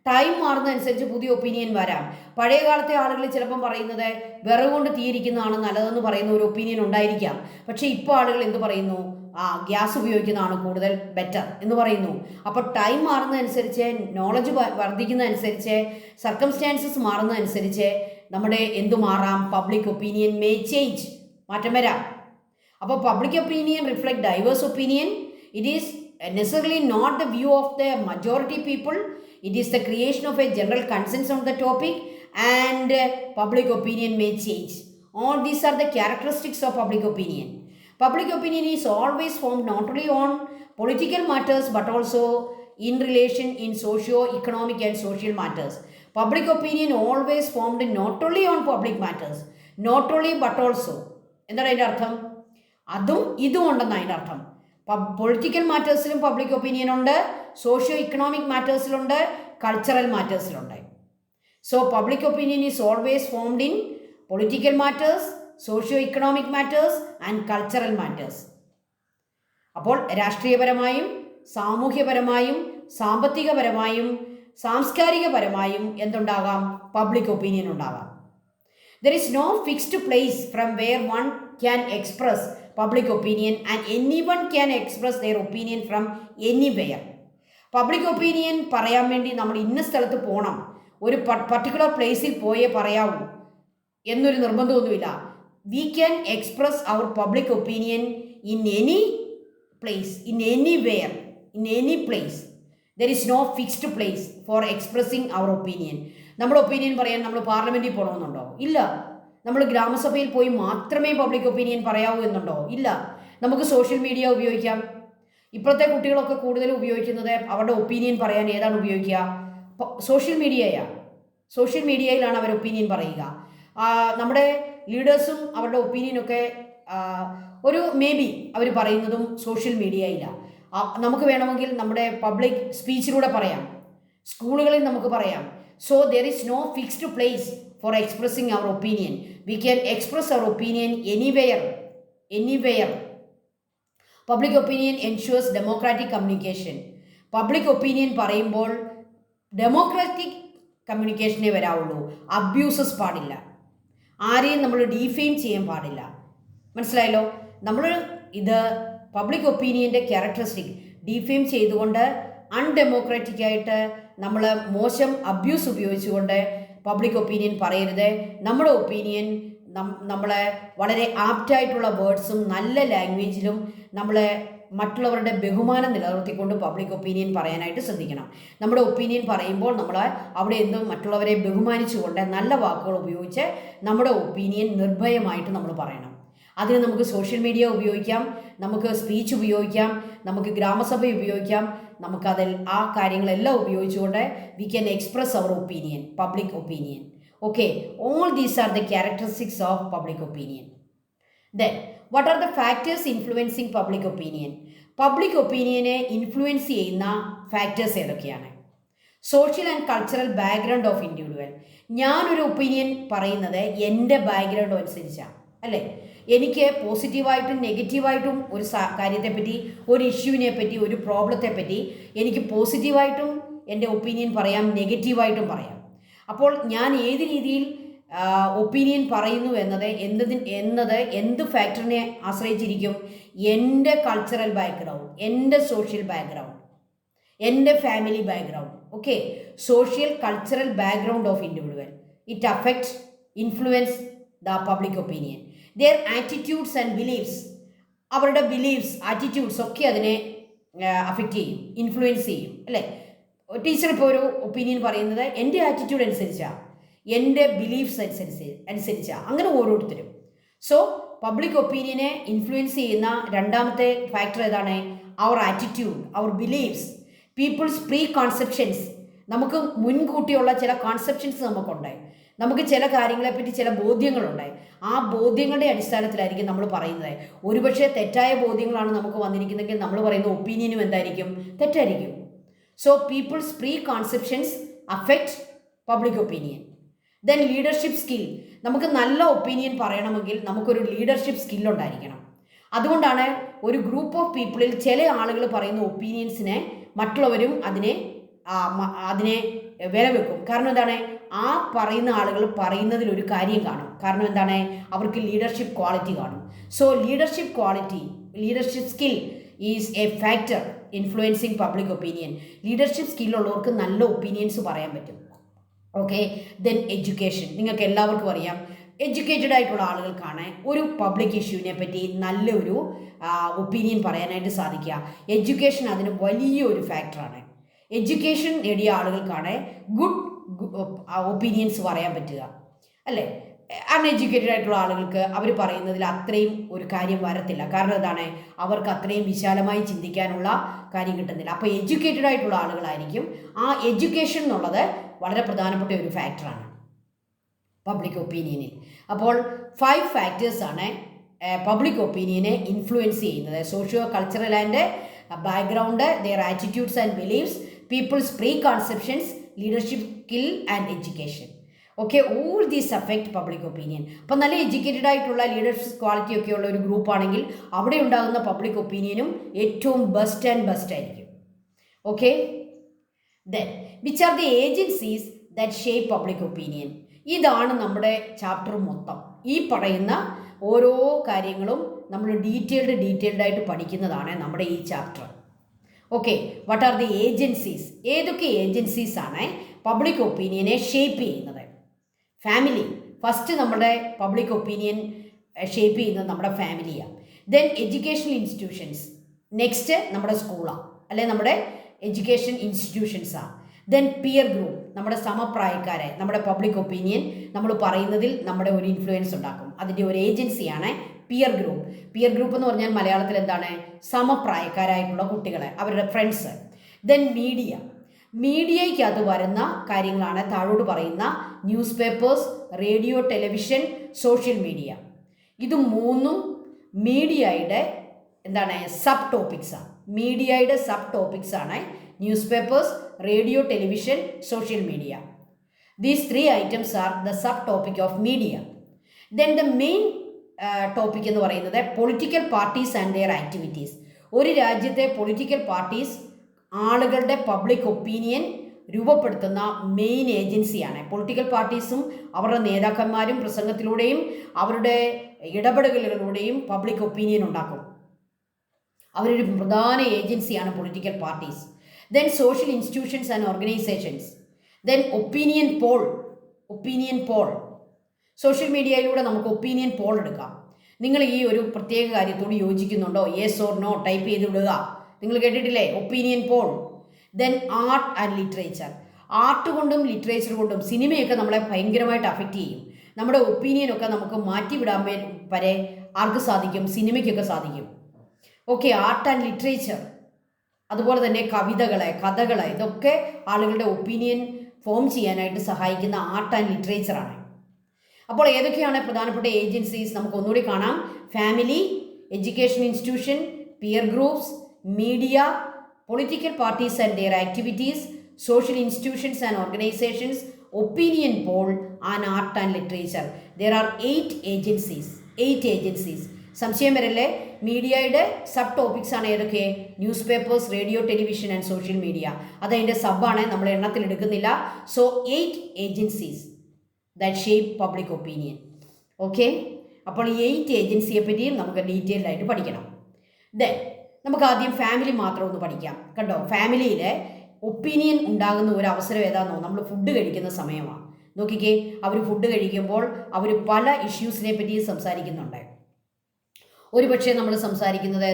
ടൈം മാറുന്നതനുസരിച്ച് പുതിയ ഒപ്പീനിയൻ വരാം. പഴയ കാലത്തെ ആളുകൾ ചിലപ്പം പറയുന്നത് വിറക് കൊണ്ട് തീയിരിക്കുന്നതാണ് നല്ലതെന്ന് പറയുന്ന ഒരു ഒപ്പീനിയൻ ഉണ്ടായിരിക്കാം. പക്ഷേ ഇപ്പോൾ ആളുകൾ എന്ത് പറയുന്നു? ഗ്യാസ് ഉപയോഗിക്കുന്നതാണ് കൂടുതൽ ബെറ്റർ എന്ന് പറയുന്നു. അപ്പോൾ ടൈം മാറുന്നതനുസരിച്ച്, നോളജ് വർദ്ധിക്കുന്നതനുസരിച്ച്, സർക്കംസ്റ്റാൻസസ് മാറുന്നതനുസരിച്ച് നമ്മുടെ എന്തു മാറാം? പബ്ലിക് ഒപ്പീനിയൻ മേ ചേഞ്ച്, മാറ്റം വരാം. അപ്പോൾ public opinion reflect diverse opinion. It is necessarily not the view of the majority people. It is the creation of a general consensus on the topic, and public opinion may change. All these are the characteristics of public opinion. Public opinion is always formed not only on political matters but also in relation in socio-economic and social matters. Public opinion always formed not only on public matters, not only but also. എന്താണ് അതിൻ്റെ അർത്ഥം? അതും ഇതും ഉണ്ടെന്നാണ് അതിൻ്റെ അർത്ഥം. Political മാറ്റേഴ്സിലും public opinion ഉണ്ട്, സോഷ്യോ ഇക്കണോമിക് മാറ്റേഴ്സിലുണ്ട്, കൾച്ചറൽ മാറ്റേഴ്സിലുണ്ട്. So public opinion is always formed in political matters, socio economic matters and cultural matters. അപ്പോൾ രാഷ്ട്രീയപരമായും സാമൂഹ്യപരമായും സാമ്പത്തികപരമായും സാംസ്കാരികപരമായും എന്തുണ്ടാകാം? പബ്ലിക് ഒപ്പീനിയൻ ഉണ്ടാകാം. There is no fixed place from where one can express public opinion and anyone can express their opinion from anywhere. Public opinion പറയാൻ വേണ്ടി നമ്മൾ ഇന്ന സ്ഥലത്ത് പോകണം, ഒരു പർട്ടിക്കുലർ പ്ലേസിൽ പോയേ പറയാവൂ എന്നൊരു നിർബന്ധമൊന്നുമില്ല. We can express our public opinion in any place, in anywhere, in any place. There is no fixed place for expressing our opinion. നമ്മുടെ ഒപ്പീനിയൻ പറയാൻ നമ്മൾ പാർലമെൻറ്റിൽ പോകണമെന്നുണ്ടോ? ഇല്ല. നമ്മൾ ഗ്രാമസഭയിൽ പോയി മാത്രമേ പബ്ലിക് ഒപ്പീനിയൻ പറയാവൂ എന്നുണ്ടോ? ഇല്ല. നമുക്ക് സോഷ്യൽ മീഡിയ ഉപയോഗിക്കാം. ഇപ്പോഴത്തെ കുട്ടികളൊക്കെ കൂടുതൽ ഉപയോഗിക്കുന്നത് അവരുടെ ഒപ്പീനിയൻ പറയാൻ ഏതാണ് ഉപയോഗിക്കുക? സോഷ്യൽ മീഡിയയാണ്. സോഷ്യൽ മീഡിയയിലാണ് അവർ ഒപ്പീനിയൻ പറയുക. നമ്മുടെ ലീഡേഴ്സും അവരുടെ ഒപ്പീനിയനൊക്കെ ഒരു മേ ബി അവർ പറയുന്നതും സോഷ്യൽ മീഡിയയിലാണ്. നമുക്ക് വേണമെങ്കിൽ നമ്മുടെ പബ്ലിക് സ്പീച്ചിലൂടെ പറയാം, സ്കൂളുകളിൽ നമുക്ക് പറയാം. So there is no fixed place for expressing our opinion. We can express our opinion anywhere, anywhere. Public opinion ensures democratic communication. Public opinion പറയുമ്പോൾ ഡെമോക്രാറ്റിക് കമ്മ്യൂണിക്കേഷനേ വരാവുള്ളൂ. അബ്യൂസസ് പാടില്ല, ആരെയും നമ്മൾ ഡീഫെയിം ചെയ്യാൻ പാടില്ല. മനസ്സിലായല്ലോ? നമ്മൾ ഇത് പബ്ലിക് ഒപ്പീനിയൻ്റെ ക്യാരക്ടറിസ്റ്റിക് ഡീഫെയിം ചെയ്തുകൊണ്ട് അൺഡെമോക്രാറ്റിക് ആയിട്ട് നമ്മൾ മോശം അബ്യൂസ് ഉപയോഗിച്ചുകൊണ്ട് പബ്ലിക് ഒപ്പീനിയൻ പറയരുത്. നമ്മുടെ ഒപ്പീനിയൻ നമ്മളെ വളരെ ആപ്റ്റായിട്ടുള്ള വേർഡ്സും നല്ല ലാംഗ്വേജിലും നമ്മളെ മറ്റുള്ളവരുടെ ബഹുമാനം നിലനിർത്തിക്കൊണ്ട് പബ്ലിക് ഒപ്പീനിയൻ പറയാനായിട്ട് ശ്രദ്ധിക്കണം. നമ്മുടെ ഒപ്പീനിയൻ പറയുമ്പോൾ നമ്മൾ അവിടെ എന്തും മറ്റുള്ളവരെ ബഹുമാനിച്ചുകൊണ്ട് നല്ല വാക്കുകൾ ഉപയോഗിച്ച് നമ്മുടെ ഒപ്പീനിയൻ നിർഭയമായിട്ട് നമ്മൾ പറയണം. അതിന് നമുക്ക് സോഷ്യൽ മീഡിയ ഉപയോഗിക്കാം, നമുക്ക് സ്പീച്ച് ഉപയോഗിക്കാം, നമുക്ക് ഗ്രാമസഭ ഉപയോഗിക്കാം. നമുക്കതിൽ ആ കാര്യങ്ങളെല്ലാം ഉപയോഗിച്ചുകൊണ്ട് we can express our opinion, public opinion. Okay, all these are the characteristics of public opinion. Then what are the factors influencing public opinion? Public ഒപ്പീനിയനെ ഇൻഫ്ലുവൻസ് ചെയ്യുന്ന ഫാക്ടേഴ്സ് ഏതൊക്കെയാണ്? Social and cultural background of individual. ഞാനൊരു opinion പറയുന്നത് എൻ്റെ background അനുസരിച്ചാണ്, അല്ലേ? എനിക്ക് പോസിറ്റീവായിട്ടും നെഗറ്റീവായിട്ടും ഒരു കാര്യത്തെപ്പറ്റി, ഒരു ഇഷ്യൂവിനെ പറ്റി, ഒരു പ്രോബ്ലത്തെ പറ്റി എനിക്ക് പോസിറ്റീവായിട്ടും എൻ്റെ ഒപ്പീനിയൻ പറയാം, നെഗറ്റീവായിട്ടും പറയാം. അപ്പോൾ ഞാൻ ഏത് രീതിയിൽ ഒപ്പീനിയൻ പറയുന്നു എന്നത് എന്ത് ഫാക്ടറിനെ ആശ്രയിച്ചിരിക്കും? എൻ്റെ കൾച്ചറൽ ബാക്ക്ഗ്രൗണ്ട്, എൻ്റെ സോഷ്യൽ ബാക്ക്ഗ്രൗണ്ട്, എൻ്റെ family background. Okay, social cultural background of individual, it affects, influence the public opinion. their attitudes and beliefs, അവരുടെ ബിലീഫ്സ്, ആറ്റിറ്റ്യൂഡ്സ് ഒക്കെ അതിനെ അഫക്റ്റ് ചെയ്യും, ഇൻഫ്ലുവൻസ് ചെയ്യും, അല്ലേ? ടീച്ചർ ഇപ്പോൾ ഒരു ഒപ്പീനിയൻ പറയുന്നത് എൻ്റെ ആറ്റിറ്റ്യൂഡ് അനുസരിച്ചാണ്, എൻ്റെ ബിലീഫ്സ് അനുസരിച്ചാണ്, അങ്ങനെ ഓരോരുത്തരും. സോ പബ്ലിക് ഒപ്പീനിയനെ ഇൻഫ്ലുവൻസ് ചെയ്യുന്ന രണ്ടാമത്തെ ഫാക്ടർ ഏതാണ്? Our attitude, our beliefs, people's preconceptions. നമുക്ക് മുൻകൂട്ടിയുള്ള ചില കോൺസെപ്ഷൻസ് നമുക്കുണ്ട്, നമുക്ക് ചില കാര്യങ്ങളെപ്പറ്റി ചില ബോധ്യങ്ങളുണ്ടായി. ആ ബോധ്യങ്ങളുടെ അടിസ്ഥാനത്തിലായിരിക്കും നമ്മൾ പറയുന്നത്. ഒരുപക്ഷെ തെറ്റായ ബോധ്യങ്ങളാണ് നമുക്ക് വന്നിരിക്കുന്നതെങ്കിൽ നമ്മൾ പറയുന്ന ഒപ്പീനിയനും എന്തായിരിക്കും? തെറ്റായിരിക്കും. So people's preconceptions affect public opinion. Then leadership skill. നമുക്ക് നല്ല ഒപ്പീനിയൻ പറയണമെങ്കിൽ നമുക്കൊരു ലീഡർഷിപ്പ് സ്കില്ലുണ്ടായിരിക്കണം. അതുകൊണ്ടാണ് ഒരു ഗ്രൂപ്പ് ഓഫ് പീപ്പിളിൽ ചില ആളുകൾ പറയുന്ന ഒപ്പീനിയൻസിനെ മറ്റുള്ളവരും അതിനെ വില വെക്കും. കാരണം എന്താണ്? ആ പറയുന്ന ആളുകൾ പറയുന്നതിൽ ഒരു കാര്യം കാണും. കാരണം എന്താണ്? അവർക്ക് ലീഡർഷിപ്പ് ക്വാളിറ്റി കാണും. So leadership quality, leadership skill is a factor influencing public opinion. Leadership സ്കില്ലുള്ളവർക്ക് നല്ല ഒപ്പീനിയൻസ് പറയാൻ പറ്റും. Okay, then education. നിങ്ങൾക്ക് എല്ലാവർക്കും അറിയാം, എഡ്യൂക്കേറ്റഡ് ആയിട്ടുള്ള ആളുകൾക്കാണ് ഒരു പബ്ലിക് ഇഷ്യൂവിനെ പറ്റി നല്ലൊരു ഒപ്പീനിയൻ പറയാനായിട്ട് സാധിക്കുക. എഡ്യൂക്കേഷൻ അതിന് വലിയൊരു ഫാക്ടറാണ്. എഡ്യൂക്കേഷൻ നേടിയ ആളുകൾക്കാണ് ഗുഡ് ഒപ്പീനിയൻസ് പറയാൻ പറ്റുക, അല്ലേ? അൺഎഡ്യൂക്കേറ്റഡ് ആയിട്ടുള്ള ആളുകൾക്ക് അവർ പറയുന്നതിൽ അത്രയും ഒരു കാര്യം വരത്തില്ല. കാരണം എന്താണ്? അവർക്ക് അത്രയും വിശാലമായി ചിന്തിക്കാനുള്ള കാര്യം കിട്ടുന്നില്ല. അപ്പോൾ എഡ്യൂക്കേറ്റഡ് ആയിട്ടുള്ള ആളുകളായിരിക്കും. ആ എഡ്യൂക്കേഷൻ എന്നുള്ളത് വളരെ പ്രധാനപ്പെട്ട ഒരു ഫാക്ടറാണ് പബ്ലിക് ഒപ്പീനിയനിൽ. അപ്പോൾ 5 ഫാക്ടേഴ്സാണ് പബ്ലിക് ഒപ്പീനിയനെ ഇൻഫ്ലുവൻസ് ചെയ്യുന്നത്. Socio cultural and background, their attitudes and beliefs, people's preconceptions, leadership skill and education. Okay, all these affect public opinion. അപ്പം നല്ല എഡ്യൂക്കേറ്റഡ് ആയിട്ടുള്ള ലീഡർഷിപ്പ് ക്വാളിറ്റി ഒക്കെ ഉള്ള ഒരു ഗ്രൂപ്പാണെങ്കിൽ അവിടെ ഉണ്ടാകുന്ന പബ്ലിക് ഒപ്പീനിയനും ഏറ്റവും ബെസ്റ്റ് ആയിരിക്കും. Okay, then which are the agencies that shape public opinion. ഇതാണ് നമ്മുടെ ചാപ്റ്റർ മൊത്തം. ഈ പറയുന്ന ഓരോ കാര്യങ്ങളും നമ്മൾ ഡീറ്റെയിൽഡ് ആയിട്ട് പഠിക്കുന്നതാണ് നമ്മുടെ ഈ chapter. Okay, what are the agencies? ഏതൊക്കെ ഏജൻസീസ് ആണ് പബ്ലിക് ഒപ്പീനിയനെ ഷേപ്പ് ചെയ്യുന്നത്? Family first. നമ്മുടെ പബ്ലിക് ഒപ്പീനിയൻ ഷേപ്പ് ചെയ്യുന്നത് നമ്മുടെ ഫാമിലിയാണ്. ദെൻ എഡ്യൂക്കേഷണൽ ഇൻസ്റ്റിറ്റ്യൂഷൻസ്, നെക്സ്റ്റ് നമ്മുടെ സ്കൂളാണ് അല്ലെ നമ്മുടെ എഡ്യൂക്കേഷൻ ഇൻസ്റ്റിറ്റ്യൂഷൻസാണ്. ദെൻ പിയർ ഗ്രൂപ്പ്, നമ്മുടെ സമപ്രായക്കാരെ നമ്മുടെ പബ്ലിക് ഒപ്പീനിയൻ നമ്മൾ പറയുന്നതിൽ നമ്മുടെ ഒരു ഇൻഫ്ലുവൻസ് ഉണ്ടാക്കും. അതിൻ്റെ ഒരു ഏജൻസിയാണ് പിയർ ഗ്രൂപ്പ്. പിയർ ഗ്രൂപ്പ് എന്ന് പറഞ്ഞാൽ മലയാളത്തിൽ എന്താണ്? സമപ്രായക്കാരായിട്ടുള്ള കുട്ടികളെ, അവരുടെ ഫ്രണ്ട്സ്. ദെൻ മീഡിയ, മീഡിയയ്ക്കകത്ത് വരുന്ന കാര്യങ്ങളാണ് താഴോട്ട് പറയുന്ന news papers, radio, television, social media. ഇത് മൂന്നും മീഡിയയുടെ എന്താണ് സബ് ടോപ്പിക്സാണ്. മീഡിയയുടെ സബ് ടോപ്പിക്സാണ് news papers, radio, television, social media. These 3 items are the subtopic of media. Then the main topic എന്ന് പറയുന്നത് political parties and their activities. ഒരു രാജ്യത്തെ പൊളിറ്റിക്കൽ പാർട്ടീസ് ആളുകളുടെ പബ്ലിക് ഒപ്പീനിയൻ രൂപപ്പെടുത്തുന്ന മെയിൻ ഏജൻസിയാണ്. പൊളിറ്റിക്കൽ പാർട്ടീസും അവരുടെ നേതാക്കന്മാരും പ്രസംഗത്തിലൂടെയും അവരുടെ ഇടപെടലുകളിലൂടെയും പബ്ലിക് ഒപ്പീനിയൻ ഉണ്ടാക്കും. അവരൊരു പ്രധാന ഏജൻസിയാണ് political parties. Then social institutions and organisations. Then opinion Paul. Social മീഡിയയിലൂടെ നമുക്ക് ഒപ്പീനിയൻ പോൾ എടുക്കാം. നിങ്ങൾ ഈ ഒരു പ്രത്യേക കാര്യത്തോട് യോജിക്കുന്നുണ്ടോ? യെസ് ഓർ നോ ടൈപ്പ് ചെയ്ത് വിടുക. നിങ്ങൾ കേട്ടിട്ടില്ലേ opinion Paul. Then art and literature. Art കൊണ്ടും ലിറ്ററേച്ചർ കൊണ്ടും സിനിമയൊക്കെ നമ്മളെ ഭയങ്കരമായിട്ട് അഫക്റ്റ് ചെയ്യും. നമ്മുടെ ഒപ്പീനിയനൊക്കെ നമുക്ക് മാറ്റിവിടാൻ വരെ ആർക്ക് സാധിക്കും? സിനിമയ്ക്കൊക്കെ സാധിക്കും. Okay, art and literature. അതുപോലെ തന്നെ കഥകൾ ഇതൊക്കെ ആളുകളുടെ ഒപ്പീനിയൻ ഫോം ചെയ്യാനായിട്ട് സഹായിക്കുന്ന ആർട്ട് ആൻഡ് ലിറ്ററേച്ചറാണ്. അപ്പോൾ ഏതൊക്കെയാണ് പ്രധാനപ്പെട്ട ഏജൻസീസ്? നമുക്ക് ഒന്നുകൂടി കാണാം. Family, education institution, peer groups, media, political parties and their activities, social institutions and organisations, opinion poll and art and literature. There are 8 agencies. സംശയം വരല്ലേ? മീഡിയയുടെ സബ് ടോപ്പിക്സ് ആണ് ഏതൊക്കെ? News papers, radio, television and social media. അതതിൻ്റെ സബാണ്, നമ്മൾ എണ്ണത്തിൽ എടുക്കുന്നില്ല. So 8 agencies that shape public opinion. Okay, അപ്പോൾ ഈ 8 ഏജൻസിയെ പറ്റിയും നമുക്ക് ഡീറ്റെയിൽഡ് ആയിട്ട് പഠിക്കണം. ദെൻ നമുക്ക് ആദ്യം ഫാമിലി മാത്രം ഒന്ന് പഠിക്കാം. കണ്ടോ, ഫാമിലിയിൽ ഒപ്പീനിയൻ ഉണ്ടാകുന്ന ഒരു അവസരം ഏതാണെന്നോ? നമ്മൾ ഫുഡ് കഴിക്കുന്ന സമയമാണ്. നോക്കിക്കേ, അവർ ഫുഡ് കഴിക്കുമ്പോൾ അവർ പല ഇഷ്യൂസിനെ പറ്റിയും സംസാരിക്കുന്നുണ്ട്. ഒരുപക്ഷെ നമ്മൾ സംസാരിക്കുന്നത്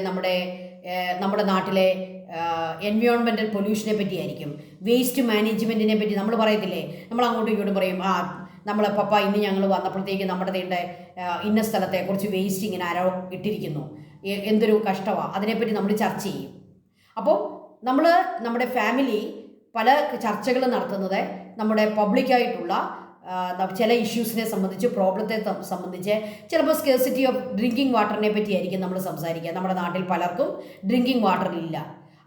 നമ്മുടെ നാട്ടിലെ എൻവയോൺമെൻറ്റൽ പൊല്യൂഷനെ പറ്റിയായിരിക്കും, വേസ്റ്റ് മാനേജ്മെൻറ്റിനെ പറ്റി. നമ്മൾ പറയത്തില്ലേ, നമ്മൾ അങ്ങോട്ടും ഇങ്ങോട്ടും പറയും, നമ്മളെ പപ്പ ഇന്ന് ഞങ്ങൾ വന്നപ്പോഴത്തേക്ക് നമ്മുടെ ഇന്ന സ്ഥലത്തെ കുറച്ച് വേസ്റ്റ് ഇങ്ങനെ ആരോ ഇട്ടിരിക്കുന്നു, എന്തൊരു കഷ്ടമാണ്, അതിനെപ്പറ്റി നമ്മൾ ചർച്ച ചെയ്യും. അപ്പോൾ നമ്മുടെ ഫാമിലി പല ചർച്ചകൾ നടത്തുന്നത് നമ്മുടെ പബ്ലിക്കായിട്ടുള്ള ചില ഇഷ്യൂസിനെ സംബന്ധിച്ച്, പ്രോബ്ലത്തെ സംബന്ധിച്ച്, ചിലപ്പോൾ സ്കേഴ്സിറ്റി ഓഫ് ഡ്രിങ്കിങ് വാട്ടറിനെ പറ്റിയായിരിക്കും നമ്മൾ സംസാരിക്കുക. നമ്മുടെ നാട്ടിൽ പലർക്കും ഡ്രിങ്കിങ് വാട്ടർ ഇല്ല,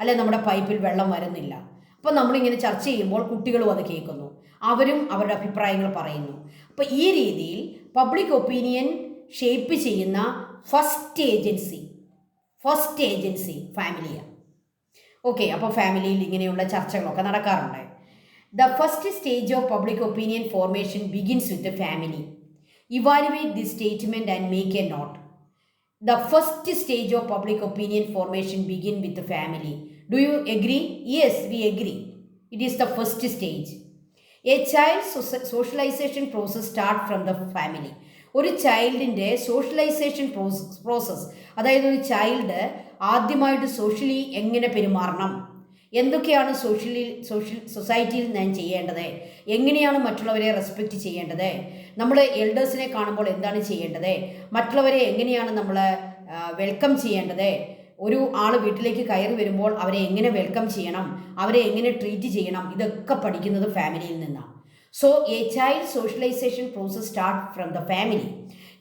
അല്ലെ നമ്മുടെ പൈപ്പിൽ വെള്ളം വരുന്നില്ല. അപ്പോൾ നമ്മളിങ്ങനെ ചർച്ച ചെയ്യുമ്പോൾ കുട്ടികളും അത് കേൾക്കുന്നു, അവരും അവരുടെ അഭിപ്രായങ്ങൾ പറയുന്നു. അപ്പോൾ ഈ രീതിയിൽ പബ്ലിക് ഒപ്പീനിയൻ ഷേപ്പ് ചെയ്യുന്ന ഫസ്റ്റ് ഏജൻസി ഫാമിലിയാണ്. ഓക്കെ, അപ്പോൾ ഫാമിലിയിൽ ഇങ്ങനെയുള്ള ചർച്ചകളൊക്കെ നടക്കാറുണ്ട്. The first stage of public opinion formation begins with the family. Evaluate this statement and make a note. The first stage of public opinion formation begins with the family. Do you agree? Yes, we agree. It is the first stage. A child's socialization process starts from the family. ഒരു ചൈൽഡിൻ്റെ socialisation process, അതായത് ഒരു child ആദ്യമായിട്ട് socially എങ്ങനെ പെരുമാറണം, എന്തൊക്കെയാണ് സൊസൈറ്റിയിൽ ഞാൻ ചെയ്യേണ്ടത്, എങ്ങനെയാണ് മറ്റുള്ളവരെ റെസ്പെക്റ്റ് ചെയ്യേണ്ടത്, നമ്മൾ എൽഡേഴ്സിനെ കാണുമ്പോൾ എന്താണ് ചെയ്യേണ്ടത്, മറ്റുള്ളവരെ എങ്ങനെയാണ് നമ്മൾ വെൽക്കം ചെയ്യേണ്ടത്, ഒരു ആൾ വീട്ടിലേക്ക് കയറി വരുമ്പോൾ അവരെ എങ്ങനെ വെൽക്കം ചെയ്യണം, അവരെ എങ്ങനെ ട്രീറ്റ് ചെയ്യണം, ഇതൊക്കെ പഠിക്കുന്നത് ഫാമിലിയിൽ നിന്നാണ്. So, a child's socialization process starts from the family.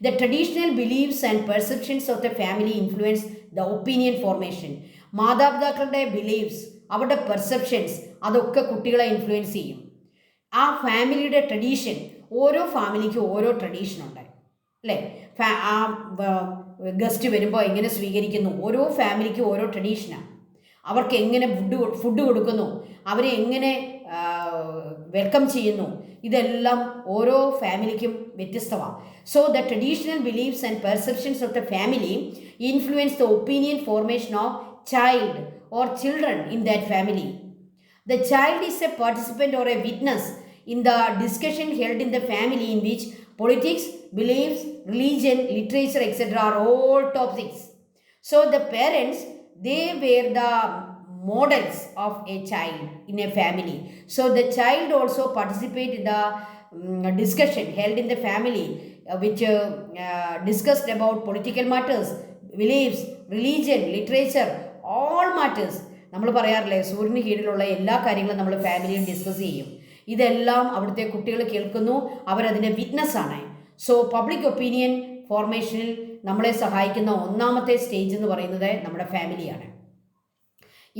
The traditional beliefs and perceptions of the family influence the opinion formation. മാതാപിതാക്കളുടെ ബിലീഫ്സ്, അവരുടെ പെർസെപ്ഷൻസ്, അതൊക്കെ കുട്ടികളെ ഇൻഫ്ലുവൻസ് ചെയ്യും. ആ ഫാമിലിയുടെ ട്രഡീഷൻ, ഓരോ ഫാമിലിക്കും ഓരോ ട്രഡീഷനുണ്ട് അല്ലേ? ആ ഗസ്റ്റ് വരുമ്പോൾ എങ്ങനെ സ്വീകരിക്കുന്നു, ഓരോ ഫാമിലിക്കും ഓരോ ട്രഡീഷനാണ്. അവർക്ക് എങ്ങനെ ഫുഡ് കൊടുക്കുന്നു, അവരെ എങ്ങനെ വെൽക്കം ചെയ്യുന്നു, ഇതെല്ലാം ഓരോ ഫാമിലിക്കും വ്യത്യസ്തമാണ്. So the traditional beliefs and perceptions of the family influence the opinion formation of child or children in that family. The child is a participant or a witness in the discussion held in the family in which politics, beliefs, religion, literature, etc. are all topics. So the parents, they were the models of a child in a family. So the child also participate in the discussion held in the family which discussed about political matters, beliefs, religion, literature, all matters. നമ്മൾ പറയാറില്ലേ, സൂര്യന് കീഴിലുള്ള എല്ലാ കാര്യങ്ങളും നമ്മൾ ഫാമിലിയിൽ discuss ചെയ്യും. ഇതെല്ലാം അവിടുത്തെ കുട്ടികൾ കേൾക്കുന്നു, അവരതിൻ്റെ വിറ്റ്നസ്സാണ്. സോ പബ്ലിക് ഒപ്പീനിയൻ ഫോർമേഷനിൽ നമ്മളെ സഹായിക്കുന്ന ഒന്നാമത്തെ സ്റ്റേജ് എന്ന് പറയുന്നത് നമ്മുടെ ഫാമിലിയാണ്.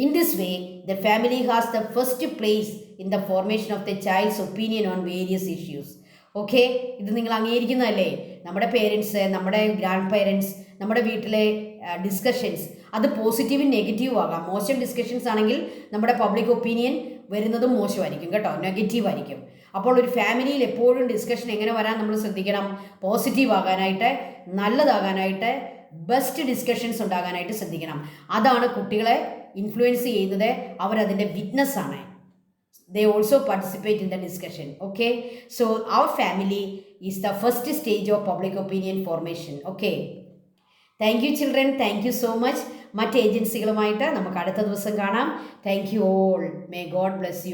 In this way the family has the first place in the formation of the child's opinion on various issues. Okay, ഇത് നിങ്ങൾ അംഗീകരിക്കുന്നതല്ലേ? നമ്മുടെ പേരൻസ്, നമ്മുടെ ഗ്രാൻഡ് പേരൻസ്, നമ്മുടെ വീട്ടിലെ ഡിസ്കഷൻസ് അത് പോസിറ്റീവും നെഗറ്റീവും ആകാം. മോശം ഡിസ്കഷൻസ് ആണെങ്കിൽ നമ്മുടെ പബ്ലിക് ഒപ്പീനിയൻ വരുന്നതും മോശമായിരിക്കും കേട്ടോ, നെഗറ്റീവ് ആയിരിക്കും. അപ്പോൾ ഒരു ഫാമിലിയിൽ എപ്പോഴും ഡിസ്കഷൻ എങ്ങനെ വരാൻ നമ്മൾ ശ്രദ്ധിക്കണം? പോസിറ്റീവ് ആകാനായിട്ട്, നല്ലതാകാനായിട്ട്, ബെസ്റ്റ് ഡിസ്കഷൻസ് ഉണ്ടാകാനായിട്ട് ശ്രദ്ധിക്കണം. അതാണ് കുട്ടികളെ ഇൻഫ്ലുവൻസ് ചെയ്യുന്നത്. അവരതിൻ്റെ വിറ്റ്നസ്സാണ്. They also participate in the discussion. Okay, so our family is the first stage of public opinion formation. Okay, thank you children, thank you so much. മറ്റ് ഏജൻസികളുമായിട്ട് നമുക്ക് അടുത്ത ദിവസം കാണാം. Thank you all. May God bless you.